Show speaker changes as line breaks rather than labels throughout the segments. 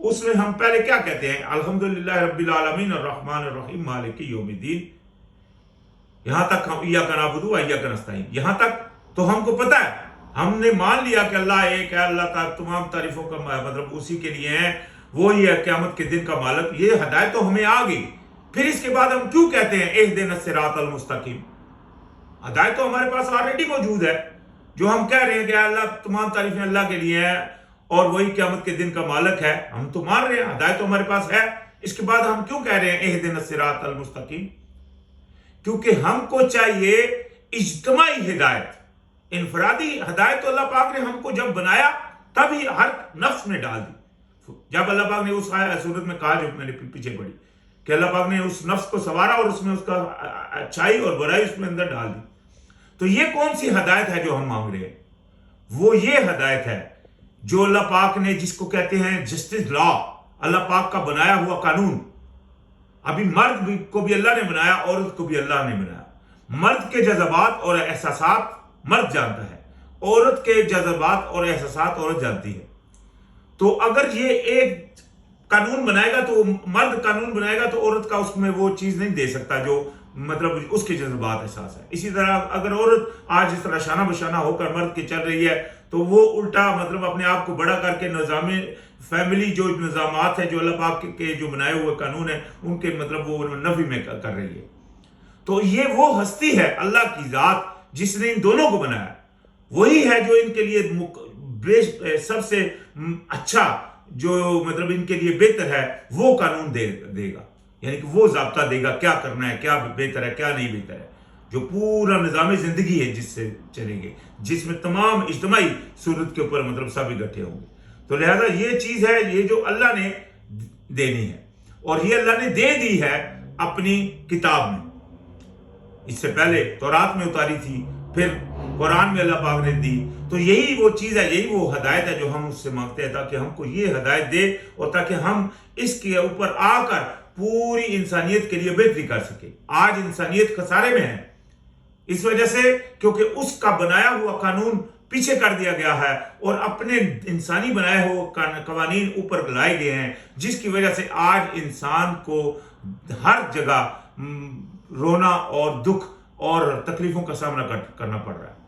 اس میں ہم پہلے کیا کہتے ہیں؟ الحمدللہ رب العالمین الرحمن الرحیم مالک یوم الدین، یہاں تک ہم ایاک نعبد و ایاک نستعین، یہاں تک تو ہم کو پتہ ہے، ہم نے مان لیا کہ اللہ ایک ہے، اللہ کا تمام تعریفوں کا مطلب اسی کے لیے ہے، وہی ہے قیامت کے دن کا مالک، یہ ہدایت تو ہمیں آ گئی۔ پھر اس کے بعد ہم کیوں کہتے ہیں اہدنا الصراط المستقیم؟ ہدایت تو ہمارے پاس آلریڈی موجود ہے، جو ہم کہہ رہے ہیں کہ اللہ تمام تعریفیں اللہ کے لیے ہیں اور وہی قیامت کے دن کا مالک ہے، ہم تو مان رہے ہیں، ہدایت تو ہمارے پاس ہے، اس کے بعد ہم کیوں کہہ رہے ہیں اہدنا الصراط المستقیم؟ کیونکہ ہم کو چاہیے اجتماعی ہدایت، انفرادی ہدایت تو اللہ پاک نے ہم کو جب بنایا تب ہی ہر نفس میں ڈال دی۔ جب اللہ پاک نے اس صورت میں کہا جو میں نے پیچھے پڑھی کہ اللہ پاک نے اس نفس کو سنوارا اور اس میں اس کا اچھائی اور برائی اس میں اندر ڈال دی، تو یہ کون سی ہدایت ہے جو ہم مانگ رہے ہیں؟ وہ یہ ہدایت ہے جو اللہ پاک نے، جس کو کہتے ہیں جسٹس لا، اللہ پاک کا بنایا ہوا قانون۔ ابھی مرد کو بھی اللہ نے بنایا، عورت کو بھی اللہ نے بنایا۔ مرد کے جذبات اور احساسات مرد جانتا ہے، عورت کے جذبات اور احساسات عورت جانتی ہے۔ تو اگر یہ ایک قانون بنائے گا تو مرد قانون بنائے گا تو عورت کا اس میں وہ چیز نہیں دے سکتا جو مطلب اس کے جذبات احساس ہے۔ اسی طرح اگر عورت آج اس طرح شانہ بشانہ ہو کر مرد کے چل رہی ہے تو وہ الٹا مطلب اپنے آپ کو بڑا کر کے نظام فیملی جو نظامات ہیں جو اللہ پاک کے جو بنائے ہوئے قانون ہیں ان کے مطلب وہ نفی میں کر رہی ہے۔ تو یہ وہ ہستی ہے اللہ کی ذات جس نے ان دونوں کو بنایا، وہی ہے جو ان کے لیے سب سے اچھا، جو مطلب ان کے لیے بہتر ہے وہ قانون دے گا، یعنی کہ وہ ضابطہ دے گا کیا کرنا ہے، کیا بہتر ہے کیا نہیں بہتر ہے، جو پورا نظام زندگی ہے جس سے چلیں گے، جس میں تمام اجتماعی صورت کے اوپر مطلب سب اکٹھے ہوں گے۔ تو لہذا یہ چیز ہے، یہ جو اللہ نے دینی ہے، اور یہ اللہ نے دے دی ہے اپنی کتاب میں، اس سے پہلے تورات میں اتاری تھی، پھر قرآن میں اللہ پاک نے دی۔ تو یہی وہ چیز ہے، یہی وہ ہدایت ہے جو ہم اس سے مانگتے ہیں تاکہ ہم کو یہ ہدایت دے اور تاکہ ہم اس کے اوپر آ کر پوری انسانیت کے لیے بہتری کر سکے۔ آج انسانیت خسارے میں ہے اس وجہ سے کیونکہ اس کا بنایا ہوا قانون پیچھے کر دیا گیا ہے اور اپنے انسانی بنائے ہوئے قوانین اوپر لائے گئے ہیں، جس کی وجہ سے آج انسان کو ہر جگہ رونا اور دکھ اور تکلیفوں کا سامنا کرنا پڑ رہا ہے۔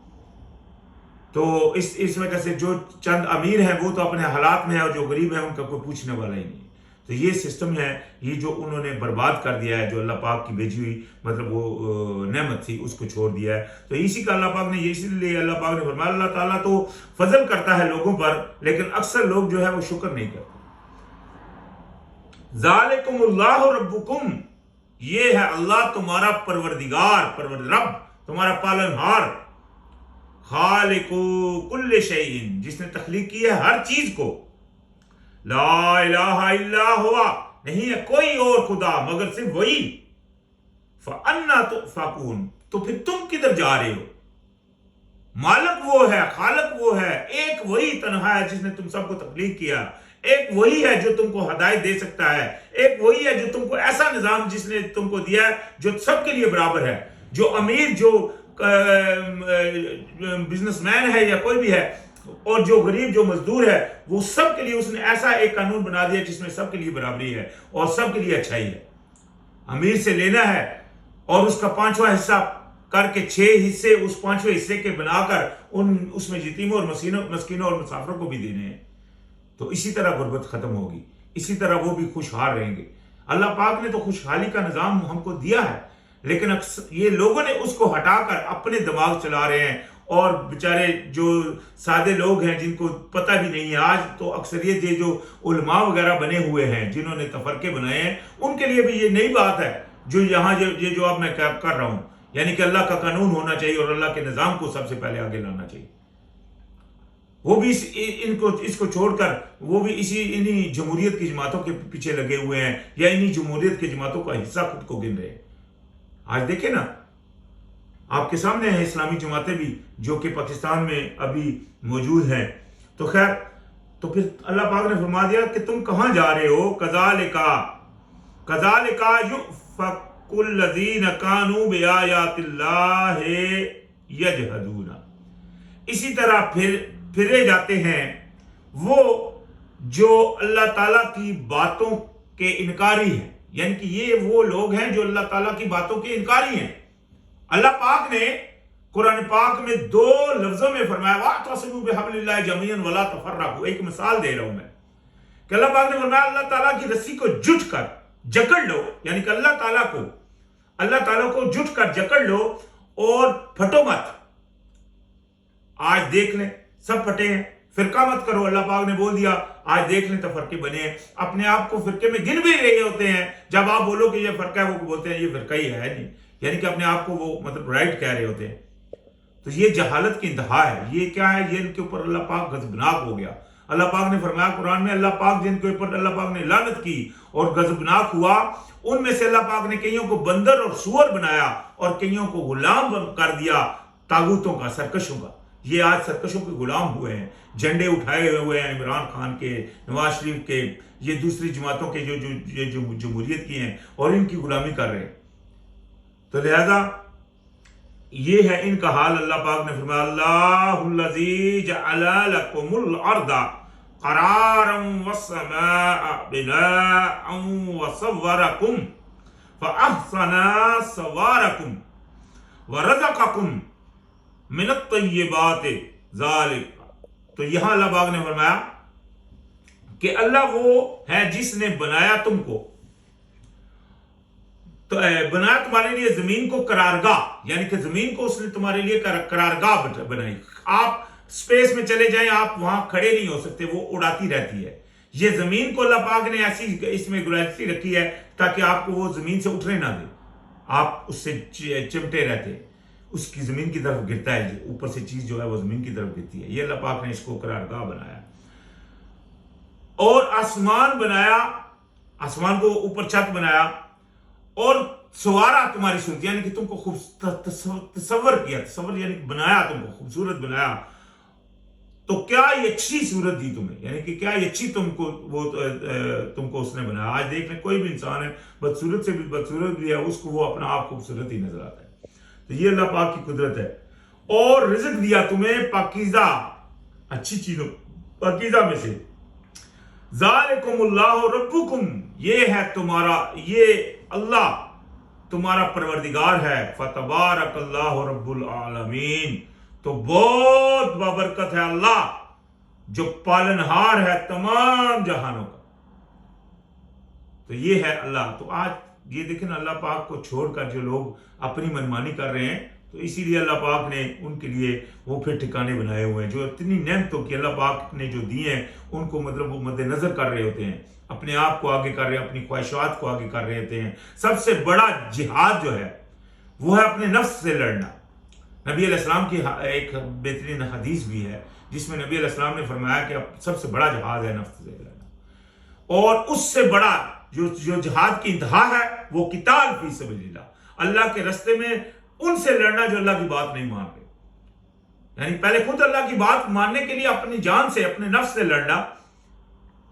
تو اس وجہ سے جو چند امیر ہیں وہ تو اپنے حالات میں ہیں، اور جو غریب ہیں ان کا کوئی پوچھنے والا ہی نہیں۔ تو یہ سسٹم ہے، یہ جو انہوں نے برباد کر دیا ہے، جو اللہ پاک کی بھیجی ہوئی مطلب وہ نعمت تھی اس کو چھوڑ دیا ہے۔ تو اسی کا اللہ پاک نے، اسی لیے اللہ پاک نے فرمایا اللہ تعالیٰ تو فضل کرتا ہے لوگوں پر، لیکن اکثر لوگ جو ہے وہ شکر نہیں کرتے۔ ذالکم اللہ ربکم، یہ ہے اللہ تمہارا پروردگار، رب تمہارا پالنہار، خالق کل شیء، جس نے تخلیق کی ہے ہر چیز کو، لا الہ الا ہوا، نہیں ہے کوئی اور خدا مگر صرف وہی، فانا تؤفکون، تو پھر تم کدھر جا رہے ہو؟ مالک وہ ہے، خالق وہ ہے، ایک وہی تنہا ہے جس نے تم سب کو تخلیق کیا، ایک وہی ہے جو تم کو ہدایت دے سکتا ہے، ایک وہی ہے جو تم کو ایسا نظام جس نے تم کو دیا ہے جو سب کے لیے برابر ہے، جو امیر، جو بزنس مین ہے یا کوئی بھی ہے، اور جو غریب، جو مزدور ہے، وہ سب کے لیے اس نے ایسا ایک قانون بنا دیا جس میں سب کے لیے برابری ہے اور سب کے لیے اچھائی ہے۔ امیر سے لینا ہے اور اس کا 5واں حصہ کر کے 6 حصے اس 5ویں حصے کے بنا کر اس میں یتیموں اور مسکینوں اور مسافروں کو بھی دینے ہیں۔ تو اسی طرح غربت ختم ہوگی، اسی طرح وہ بھی خوشحال رہیں گے۔ اللہ پاک نے تو خوشحالی کا نظام ہم کو دیا ہے، لیکن یہ لوگوں نے اس کو ہٹا کر اپنے دماغ چلا رہے ہیں، اور بیچارے جو سادے لوگ ہیں جن کو پتہ بھی نہیں ہے، آج تو اکثریت یہ جو علماء وغیرہ بنے ہوئے ہیں جنہوں نے تفرقے بنائے ہیں، ان کے لیے بھی یہ نئی بات ہے جو یہاں یہ جو اب میں کر رہا ہوں، یعنی کہ اللہ کا قانون ہونا چاہیے اور اللہ کے نظام کو سب سے پہلے آگے لانا چاہیے۔ وہ بھی اس کو چھوڑ کر وہ بھی انہی جمہوریت کی جماعتوں کے پیچھے لگے ہوئے ہیں، یا انہی جمہوریت کی جماعتوں کا حصہ خود کو گن رہے ہیں۔ آج دیکھیں نا، آپ کے سامنے ہیں اسلامی جماعتیں بھی جو کہ پاکستان میں ابھی موجود ہیں۔ تو خیر، تو پھر اللہ پاک نے فرما دیا کہ تم کہاں جا رہے ہو؟ کذالک یؤفک الذین کانوا بآیات اللہ یجحدون، اسی طرح پھرے جاتے ہیں وہ جو اللہ تعالیٰ کی باتوں کے انکاری ہیں، یعنی کہ یہ وہ لوگ ہیں جو اللہ تعالیٰ کی باتوں کے انکاری ہیں۔ اللہ پاک نے قرآن پاک میں 2 لفظوں میں فرمایا وَاعْتَصِمُوا بِحَبْلِ اللَّهِ جَمِيعًا وَلَا تَفَرَّقُوا، ایک مثال دے رہا ہوں میں کہ اللہ پاک نے فرمایا اللہ تعالیٰ کی رسی کو جٹ کر جکڑ لو، یعنی کہ اللہ تعالیٰ کو جٹ کر جکڑ لو اور پھٹو مت۔ آج دیکھ لیں سب پھٹے ہیں، فرقہ مت کرو، اللہ پاک نے بول دیا، آج دیکھ لیں تفرقے بنے ہیں، اپنے آپ کو فرقے میں گن بھی رہے ہوتے ہیں، جب آپ بولو کہ یہ فرقہ ہے وہ بولتے ہیں یہ فرقہ ہی ہے نہیں، یعنی کہ اپنے آپ کو وہ مطلب رائٹ کہہ رہے ہوتے ہیں۔ تو یہ جہالت کی انتہا ہے۔ یہ کیا ہے؟ یہ ان کے اوپر اللہ پاک غضبناک ہو گیا۔ اللہ پاک نے فرمایا قرآن میں، اللہ پاک جن کے اوپر اللہ پاک نے لعنت کی اور غضبناک ہوا، ان میں سے اللہ پاک نے کئیوں کو بندر اور سور بنایا اور کئیوں کو غلام کر دیا طاغوتوں کا، سرکشوں کا۔ یہ آج سرکشوں کے غلام ہوئے ہیں، جھنڈے اٹھائے ہوئے ہیں عمران خان کے، نواز شریف کے، یہ دوسری جماعتوں کے جو جمہوریت کی ہیں، اور ان کی غلامی کر رہے ہیں۔ تو لہذا یہ ہے ان کا حال۔ اللہ پاک نے فرمایا اللہ الذی جعل لکم الارض قرارا والسماء بناء وصورکم فاحسن صورکم ورزقکم من الطیبات ذالک۔ تو یہاں اللہ پاک نے فرمایا کہ اللہ وہ ہے جس نے بنایا تم کو، تو بنایا تمہارے لیے زمین کو قرارگاہ، یعنی کہ زمین کو اس نے تمہارے لیے قرارگاہ بنائی۔ آپ سپیس میں چلے جائیں، آپ وہاں کھڑے نہیں ہو سکتے، وہ اڑاتی رہتی ہے۔ یہ زمین کو اللہ پاک نے ایسی اس میں گلائسی رکھی ہے تاکہ آپ کو وہ زمین سے اٹھنے نہ دے، آپ اس سے چمٹے رہتے، اس کی زمین کی طرف گرتا ہے، اوپر سے چیز جو ہے وہ زمین کی طرف گرتی ہے۔ یہ اللہ پاک نے اس کو قرارگاہ بنایا۔ اور آسمان بنایا، آسمان کو اوپر چھت بنایا اور سوارا تمہاری صورت، یعنی کہ تم کو تصور کیا، تصور یعنی کہ بنایا، تم کو خوبصورت بنایا۔ تو کیا یہ اچھی صورت دی تمہیں، یعنی کہ کیا یہ اچھی تم کو اس نے بنایا۔ آج دیکھ لیں کوئی بھی انسان ہے بدصورت سے بھی بدصورت بھی ہے، اس کو وہ اپنا آپ خوبصورت ہی نظر آتا ہے۔ تو یہ اللہ پاک کی قدرت ہے۔ اور رزق دیا تمہیں پاکیزہ، اچھی چیزوں پاکیزہ میں سے۔ ذالکم اللہ ربکم، یہ ہے تمہارا، یہ اللہ تمہارا پروردگار ہے۔ فتبارک اللہ رب العالمین، تو بہت بابرکت ہے اللہ جو پالنہار ہے تمام جہانوں کا۔ تو یہ ہے اللہ۔ تو آج یہ دیکھیں اللہ پاک کو چھوڑ کر جو لوگ اپنی منمانی کر رہے ہیں، تو اسی لیے اللہ پاک نے ان کے لیے وہ پھر ٹھکانے بنائے ہوئے ہیں۔ جو اتنی نعمتوں کی اللہ پاک نے جو دی ہیں، ان کو مطلب وہ مد نظر کر رہے ہوتے ہیں، اپنے آپ کو آگے کر رہے ہیں، اپنی خواہشات کو آگے کر رہے ہوتے ہیں۔ سب سے بڑا جہاد جو ہے وہ ہے اپنے نفس سے لڑنا۔ نبی علیہ السلام کی ایک بہترین حدیث بھی ہے جس میں نبی علیہ السلام نے فرمایا کہ سب سے بڑا جہاد ہے نفس سے لڑنا، اور اس سے بڑا جو جہاد کی انتہا ہے وہ قتال فی سبیل اللہ، اللہ کے راستے میں ان سے لڑنا جو اللہ کی بات نہیں مان رہے۔ یعنی پہلے خود اللہ کی بات ماننے کے لیے اپنی جان سے، اپنے نفس سے لڑنا،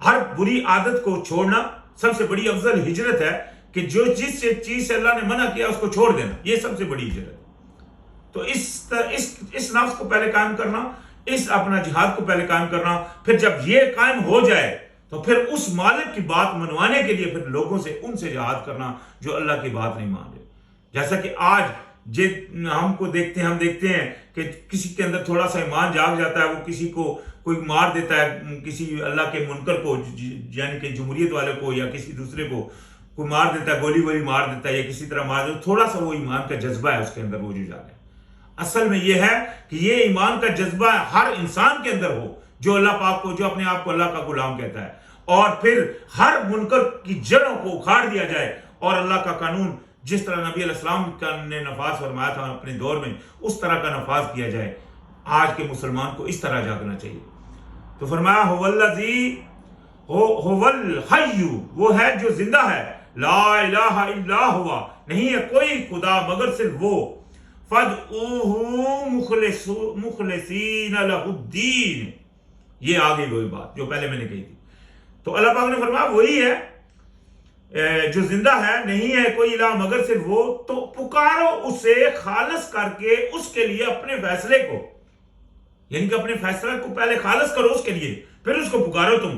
ہر بری عادت کو چھوڑنا۔ سب سے بڑی افضل ہجرت ہے کہ جو چیز سے اللہ نے منع کیا اس کو چھوڑ دینا، یہ سب سے بڑی ہجرت ہے۔ تو اس نفس کو پہلے قائم کرنا، اس اپنا جہاد کو پہلے قائم کرنا، پھر جب یہ قائم ہو جائے تو پھر اس مالک کی بات منوانے کے لیے پھر لوگوں سے ان سے جہاد کرنا جو اللہ کی بات نہیں مان رہے۔ جیسا کہ آج ہم دیکھتے ہیں کہ کسی کے اندر تھوڑا سا ایمان جاگ جاتا ہے، وہ کسی کو کوئی مار دیتا ہے، کسی اللہ کے منکر کو، یعنی کہ جمہوریت والے کو یا کسی دوسرے کو کوئی مار دیتا ہے، گولی وولی مار دیتا ہے یا کسی طرح مار دیتا ہے، تھوڑا سا وہ ایمان کا جذبہ ہے اس کے اندر موجود جا ہے۔ اصل میں یہ ہے کہ یہ ایمان کا جذبہ ہر انسان کے اندر ہو جو اللہ پاک کو، جو اپنے آپ کو اللہ کا غلام کہتا ہے، اور پھر ہر منکر کی جڑوں کو اکھاڑ دیا جائے اور اللہ کا قانون جس طرح نبی علیہ السلام نے نفاذ فرمایا تھا اپنے دور میں، اس طرح کا نفاذ کیا جائے۔ آج کے مسلمان کو اس طرح جاگنا چاہیے۔ تو فرمایا هو الذی هو الحی، وہ ہے جو زندہ ہے، لا الہ الا ہوا، نہیں ہے کوئی خدا مگر صرف وہ، فادعوہ مخلصین لہ الدین۔ یہ آگے وہی بات جو پہلے میں نے کہی تھی۔ تو اللہ پاک نے فرمایا وہی ہے جو زندہ ہے، نہیں ہے کوئی الہ مگر صرف وہ، تو پکارو اسے خالص کر کے اس کے لیے اپنے فیصلے کو، یعنی کہ اپنے فیصلے کو پہلے خالص کرو اس کے لیے، پھر اس کو پکارو تم۔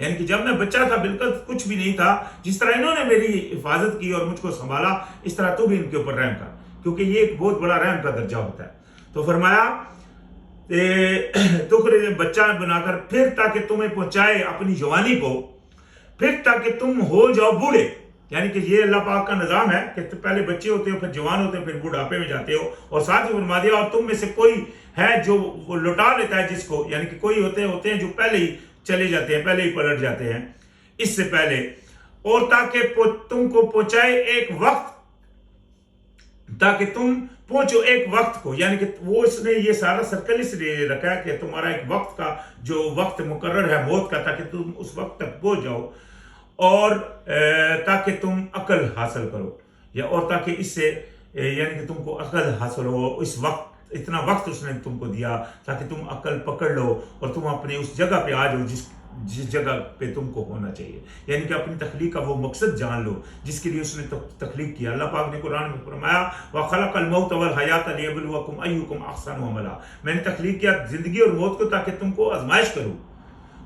یعنی کہ جب میں بچہ تھا بالکل کچھ بھی نہیں تھا، جس طرح انہوں نے میری حفاظت کی اور مجھ کو سنبھالا، اس طرح تو بھی ان کے اوپر رحم کر، کیونکہ یہ ایک بہت بڑا رحم کا درجہ ہوتا ہے۔ تو فرمایا تخرج بچہ بنا کر، پھر تاکہ تمہیں پہنچائے اپنی جوانی کو، پھر تاکہ تم ہو جاؤ بوڑھے، یعنی کہ یہ اللہ پاک کا نظام ہے کہ پہلے بچے ہوتے ہو، پھر جوان ہوتے ہو، پھر بڑھاپے میں جاتے ہو، اور ساتھ ہی فرما دیا اور تم میں سے کوئی ہے جو وہ لوٹا لیتا ہے جس کو، یعنی کہ کوئی ہوتے ہیں جو پہلے ہی چلے جاتے ہیں، پہلے ہی پلٹ جاتے ہیں اس سے پہلے، اور تاکہ تم کو پہنچائے ایک وقت، تاکہ تم پہنچو ایک وقت کو، یعنی کہ وہ اس نے یہ سارا سرکل اس لیے رکھا ہے کہ تمہارا ایک وقت کا جو وقت مقرر ہے موت کا، تاکہ تم اس وقت تک پہنچ جاؤ، اور تاکہ تم عقل حاصل کرو، یا اور تاکہ اس سے یعنی کہ تم کو عقل حاصل ہو، اس وقت اتنا وقت اس نے تم کو دیا تاکہ تم عقل پکڑ لو اور تم اپنے اس جگہ پہ آ جاؤ جس جگہ پہ تم کو ہونا چاہیے، یعنی کہ اپنی تخلیق کا وہ مقصد جان لو جس کے لیے اس نے تخلیق کیا۔ اللہ پاک نے قرآن میں فرمایا وَخَلَقَ الْمَوْتَ وَالْحَيَاةَ لِيَبْلُوَكُمْ أَيُّكُمْ أَحْسَنُ عَمَلًا، میں نے تخلیق کیا زندگی اور موت کو تاکہ تم کو آزمائش کروں۔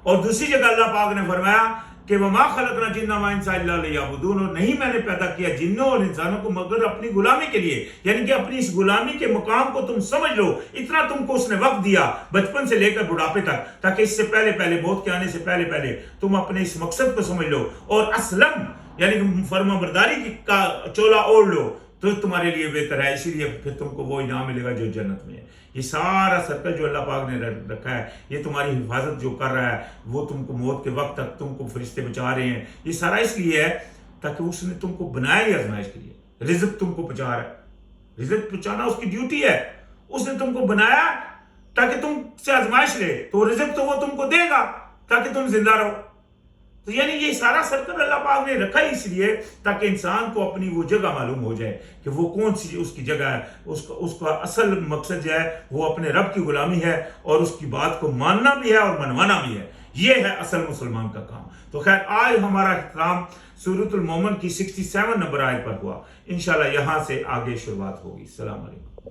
اور دوسری جگہ اللہ پاک نے فرمایا کہ وَمَا خَلَقْنَا الْجِنَّ وَالْإِنسَ إِلَّا لِيَعْبُدُونَ، اور نہیں میں نے پیدا کیا جنوں اور انسانوں کو مگر اپنی غلامی کے لیے، یعنی کہ اپنی اس غلامی کے مقام کو تم سمجھ لو، اتنا تم کو اس نے وقت دیا بچپن سے لے کر بڑھاپے تک، تاکہ اس سے پہلے موت کے آنے سے پہلے تم اپنے اس مقصد کو سمجھ لو، اور اسلم یعنی کہ فرما برداری کا چولا اوڑھ لو تو تمہارے لیے بہتر ہے، اسی لیے پھر تم کو وہ انعام ملے گا جو جنت میں ہے۔ یہ سارا سرکل جو اللہ پاک نے رکھا ہے، یہ تمہاری حفاظت جو کر رہا ہے، وہ تم کو موت کے وقت تک تم کو فرشتے بچا رہے ہیں، یہ سارا اس لیے ہے تاکہ اس نے تم کو بنایا ہی آزمائش کے لیے۔ رزق تم کو پہنچا رہا ہے، رزق پہنچانا اس کی ڈیوٹی ہے، اس نے تم کو بنایا تاکہ تم سے آزمائش لے، تو رزق تو وہ تم کو دے گا تاکہ تم زندہ رہو۔ تو یعنی یہ سارا سرکل اللہ پاک نے رکھا اس لیے تاکہ انسان کو اپنی وہ جگہ معلوم ہو جائے کہ وہ کون سی اس کی جگہ ہے، اس کا اصل مقصد جو ہے وہ اپنے رب کی غلامی ہے، اور اس کی بات کو ماننا بھی ہے اور منوانا بھی ہے، یہ ہے اصل مسلمان کا کام۔ تو خیر آج ہمارا اختتام سورۃ المومن کی 67 نمبر آیت پر ہوا، انشاءاللہ یہاں سے آگے شروعات ہوگی۔ السلام علیکم۔